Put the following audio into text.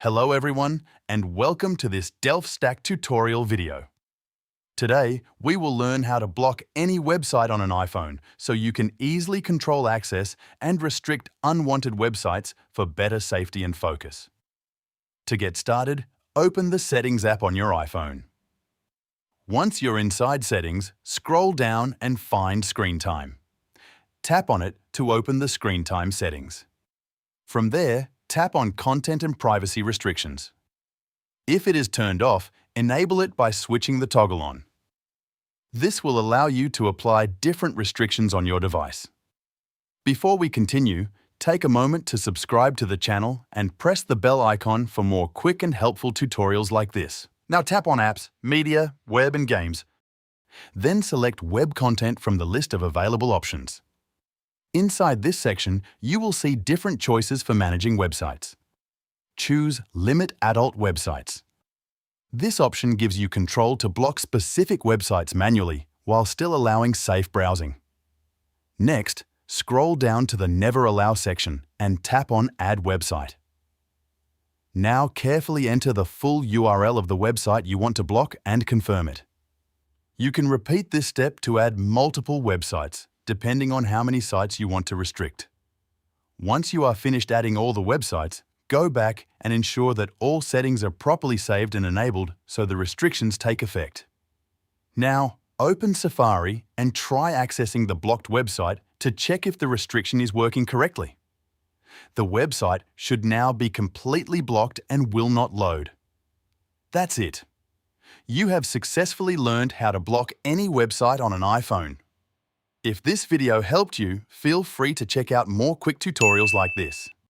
Hello everyone, and welcome to this DelphStack tutorial video. Today, we will learn how to block any website on an iPhone so you can easily control access and restrict unwanted websites for better safety and focus. To get started, open the Settings app on your iPhone. Once you're inside Settings, scroll down and find Screen Time. Tap on it to open the Screen Time settings. From there, tap on Content and Privacy Restrictions. If it is turned off, enable it by switching the toggle on. This will allow you to apply different restrictions on your device. Before we continue, take a moment to subscribe to the channel and press the bell icon for more quick and helpful tutorials like this. Now tap on Apps, Media, Web and Games. Then select Web Content from the list of available options. Inside this section, you will see different choices for managing websites. Choose Limit Adult Websites. This option gives you control to block specific websites manually while still allowing safe browsing. Next, scroll down to the Never Allow section and tap on Add Website. Now carefully enter the full URL of the website you want to block and confirm it. You can repeat this step to add multiple websites, depending on how many sites you want to restrict. Once you are finished adding all the websites, go back and ensure that all settings are properly saved and enabled so the restrictions take effect. Now, open Safari and try accessing the blocked website to check if the restriction is working correctly. The website should now be completely blocked and will not load. That's it. You have successfully learned how to block any website on an iPhone. If this video helped you, feel free to check out more quick tutorials like this.